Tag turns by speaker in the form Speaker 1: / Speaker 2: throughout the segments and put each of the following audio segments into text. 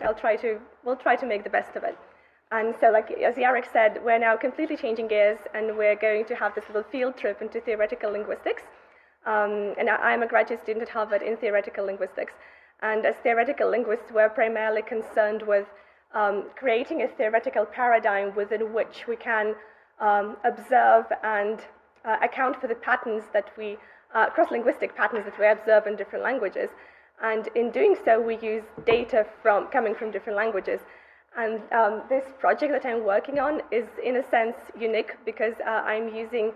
Speaker 1: we'll try to make the best of it. And so, like as Jarek said, we're now completely changing gears, and we're going to have this little field trip into theoretical linguistics. And I'm a graduate student at Harvard in theoretical linguistics. And as theoretical linguists, we're primarily concerned with creating a theoretical paradigm within which we can observe and account for the patterns that we, cross-linguistic patterns that we observe in different languages. And in doing so, we use data coming from different languages. And this project that I'm working on is, in a sense, unique because I'm using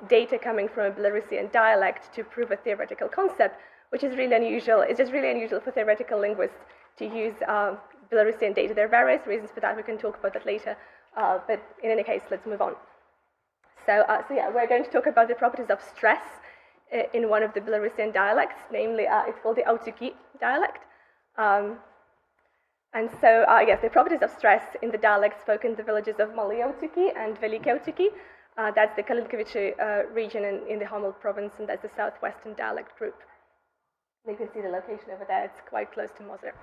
Speaker 1: data coming from a Belarusian dialect to prove a theoretical concept, which is really unusual. It's just really unusual for theoretical linguists to use Belarusian data. There are various reasons for that. We can talk about that later. But in any case, let's move on. So yeah, we're going to talk about the properties of stress in one of the Belarusian dialects, namely, it's called the Aciuki dialect. And so, yes, the properties of stress in the dialect spoken in the villages of Maly Aciuki and Veliki Aciuki. That's the Kalinkovice region in the Homel province, and that's the southwestern dialect group. You can see the location over there. It's quite close to Mostar.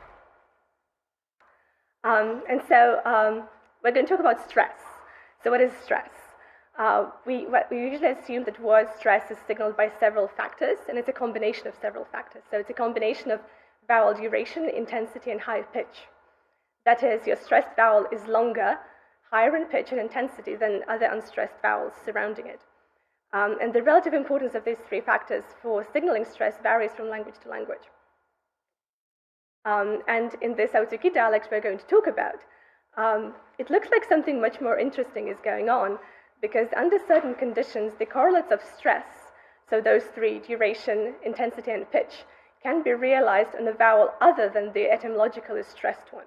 Speaker 1: And so we're going to talk about stress. So what is stress? We usually assume that word stress is signaled by several factors, and it's a combination of several factors. So it's a combination of vowel duration, intensity, and high pitch. That is, your stressed vowel is longer, higher in pitch and intensity than other unstressed vowels surrounding it. And the relative importance of these three factors for signaling stress varies from language to language. And in this Aciuki dialect we're going to talk about, it looks like something much more interesting is going on, because under certain conditions, the correlates of stress, so those three, duration, intensity, and pitch, can be realized on a vowel other than the etymologically stressed one.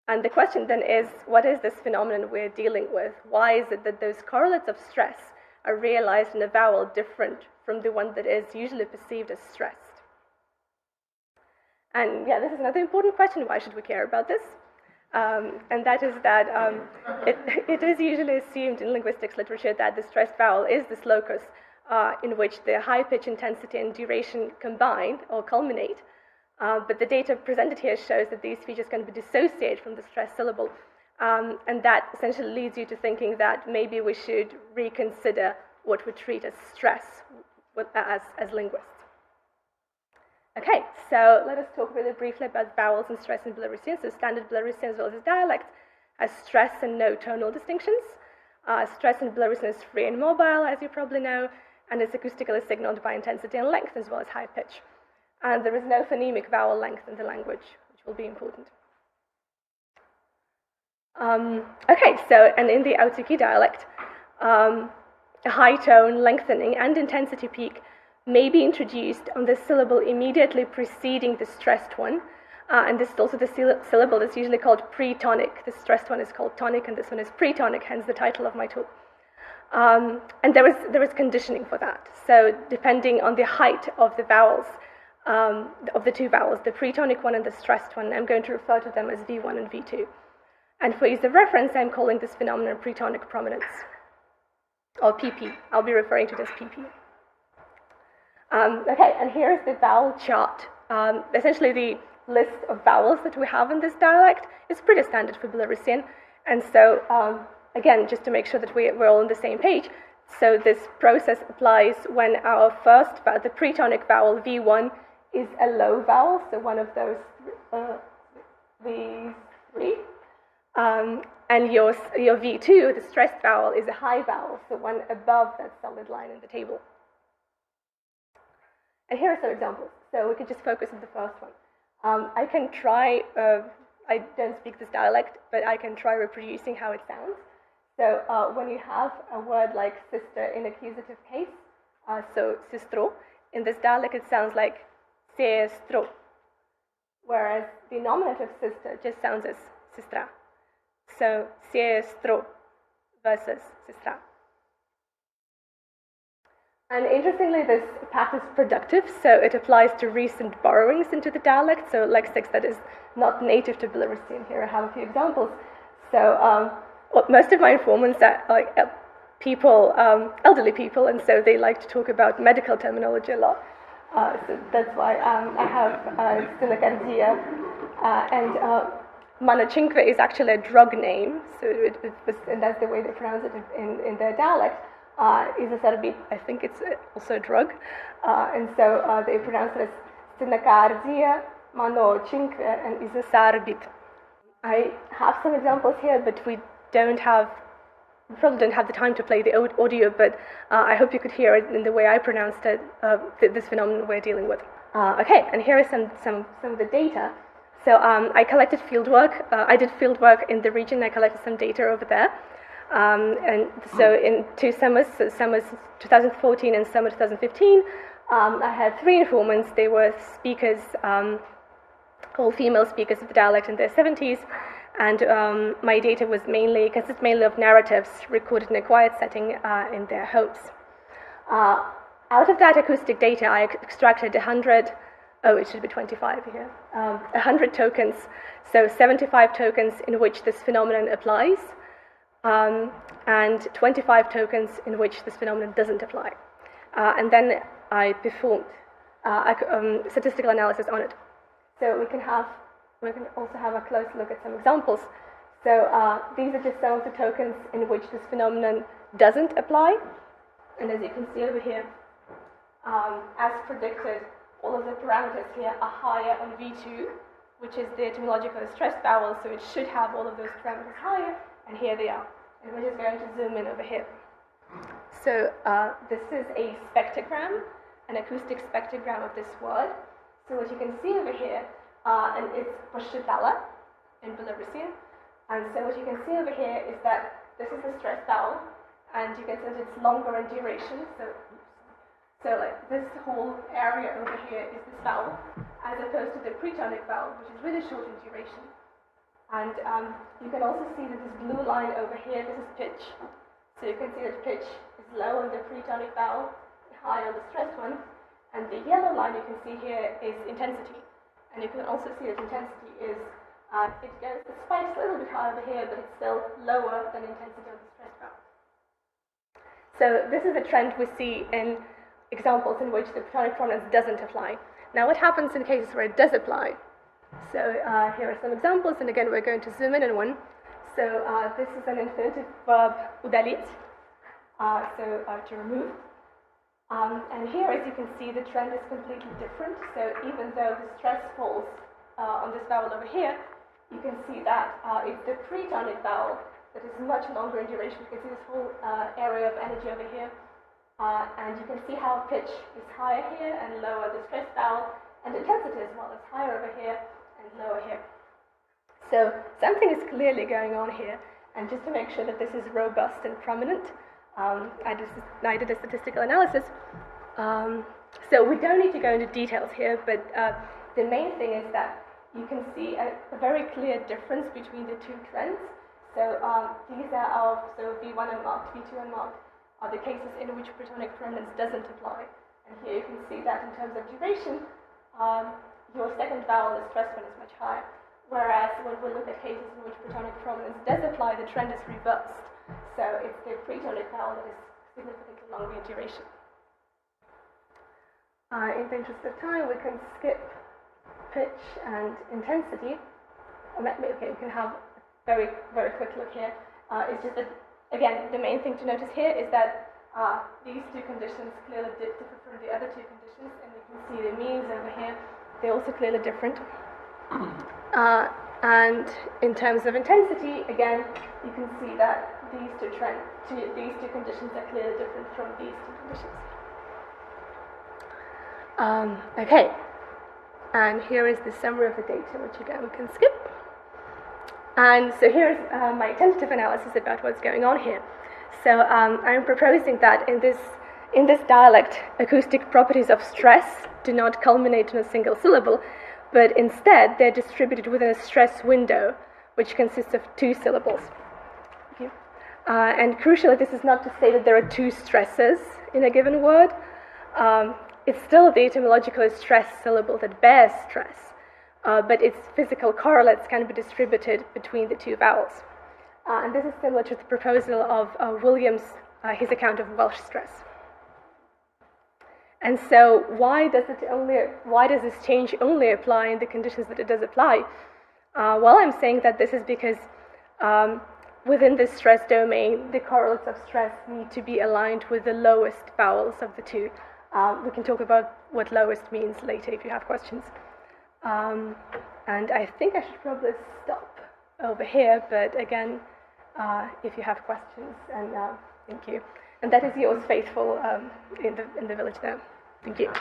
Speaker 1: And the question then is, what is this phenomenon we're dealing with? Why is it that those correlates of stress are realized in a vowel different from the one that is usually perceived as stressed? And yeah, this is another important question. Why should we care about this? And that is that it is usually assumed in linguistics literature that the stressed vowel is this locus in which the high pitch, intensity, and duration combine or culminate. But the data presented here shows that these features can be dissociated from the stressed syllable. And that essentially leads you to thinking that maybe we should reconsider what we treat as stress as linguists. Okay, so let us talk really briefly about vowels and stress in Belarusian. So standard Belarusian as well as dialect has stress and no tonal distinctions. Stress in Belarusian is free and mobile, as you probably know, and it's acoustically signaled by intensity and length as well as high pitch. And there is no phonemic vowel length in the language, which will be important. Okay, so, and in the Aciuki dialect, a high tone, lengthening, and intensity peak may be introduced on the syllable immediately preceding the stressed one. And this is also the syllable that's usually called pretonic. The stressed one is called tonic, and this one is pretonic, hence the title of my talk. And there is conditioning for that. So depending on the height of the vowels, of the two vowels, the pretonic one and the stressed one, I'm going to refer to them as V1 and V2. And for ease of reference, I'm calling this phenomenon Pretonic Prominence, or PP. I'll be referring to it as PP. Okay, and here's the vowel chart. Essentially, the list of vowels that we have in this dialect is pretty standard for Belarusian. And so, again, just to make sure that we're all on the same page, so this process applies when our first, the pretonic vowel V1 is a low vowel, so one of those, these three. And your V2, the stressed vowel, is a high vowel, so one above that solid line in the table. And here are some examples. So we could just focus on the first one. I can try, I don't speak this dialect, but I can try reproducing how it sounds. So when you have a word like sister in accusative case, so sistro, in this dialect it sounds like sestro, whereas the nominative sister just sounds as sistra. So sestro versus sistra. And interestingly, this pattern is productive, so it applies to recent borrowings into the dialect, so lexics that is not native to Belarusian. Here I have a few examples. So most of my informants are like people, elderly people, and so they like to talk about medical terminology a lot. So that's why I have Stenocardia And Manocinque is actually a drug name, so it was, and that's the way they pronounce it in their dialect. Isosarbit, I think it's also a drug, and so they pronounce it as Stenocardia, Manocinque, and Isosarbit. I have some examples here, but we probably don't have the time to play the audio, but I hope you could hear it in the way I pronounced it, this phenomenon we're dealing with. Okay, and here is some of the data. So I collected fieldwork. I did fieldwork in the region. I collected some data over there. And so in 2 summers, so summers 2014 and summer 2015, I had 3 informants. They were speakers, all female speakers of the dialect in their 70s. And my data consisted mainly of narratives recorded in a quiet setting in their homes. Out of that acoustic data, I extracted 100. Oh, it should be 25 here. 100 tokens, so 75 tokens in which this phenomenon applies, and 25 tokens in which this phenomenon doesn't apply. And then I performed statistical analysis on it. So we can also have a close look at some examples. So these are just some of the tokens in which this phenomenon doesn't apply. And as you can see over here, as predicted, all of the parameters here are higher on V2, which is the etymological stressed vowel, so it should have all of those parameters higher, and here they are. And we're just going to zoom in over here. So this is a spectrogram, an acoustic spectrogram of this word. So what you can see over here, and it's poshetala in Belarusian, and so what you can see over here is that this is the stressed vowel, and you can see that it's longer in duration, so like this whole area over here is this vowel, as opposed to the pretonic vowel, which is really short in duration. And you can also see that this blue line over here, this is pitch. So you can see that pitch is low on the pretonic vowel, high on the stressed one. And the yellow line you can see here is intensity. And you can also see that intensity is, it spikes a little bit high over here, but it's still lower than intensity on the stressed vowel. So this is a trend we see in examples in which the Pretonic Prominence doesn't apply. Now what happens in cases where it does apply? So here are some examples, and again we're going to zoom in on one. So this is an infinitive verb udalit, to remove. And here, as you can see, the trend is completely different. So even though the stress falls on this vowel over here, you can see that it's the pretonic vowel that is much longer in duration. You can see this whole area of energy over here. And you can see how pitch is higher here and lower the stressed vowel, and intensity as well is higher over here and lower here. So something is clearly going on here, and just to make sure that this is robust and prominent, I did a statistical analysis. So we don't need to go into details here, but the main thing is that you can see a very clear difference between the two trends. So these are V1 unmarked, V2 unmarked, are the cases in which Pretonic Prominence doesn't apply. And here you can see that in terms of duration, your second vowel, the stressed one, is much higher. Whereas when we look at cases in which Pretonic Prominence does apply, the trend is reversed. So it's the pretonic vowel that is significantly longer in duration. In the interest of time, we can skip pitch and intensity. Okay, we can have a very, very quick look here. It's just that, again, the main thing to notice here is that these two conditions clearly differ from the other two conditions, and you can see the means over here, they're also clearly different. And in terms of intensity, again, you can see that these two conditions are clearly different from these two conditions. Okay, and here is the summary of the data, which again we can skip. And so here's my tentative analysis about what's going on here. So I'm proposing that in this dialect, acoustic properties of stress do not culminate in a single syllable, but instead they're distributed within a stress window, which consists of 2 syllables. Okay. And crucially, this is not to say that there are 2 stresses in a given word. It's still the etymologically stressed syllable that bears stress, but its physical correlates can be distributed between the 2 vowels. And this is similar to the proposal of Williams, his account of Welsh stress. And so why does this change only apply in the conditions that it does apply? Well, I'm saying that this is because within this stress domain, the correlates of stress need to be aligned with the lowest vowels of the two. We can talk about what lowest means later if you have questions. And I think I should probably stop over here, but again, if you have questions, and thank you. And that is yours faithful in the village now. Thank you.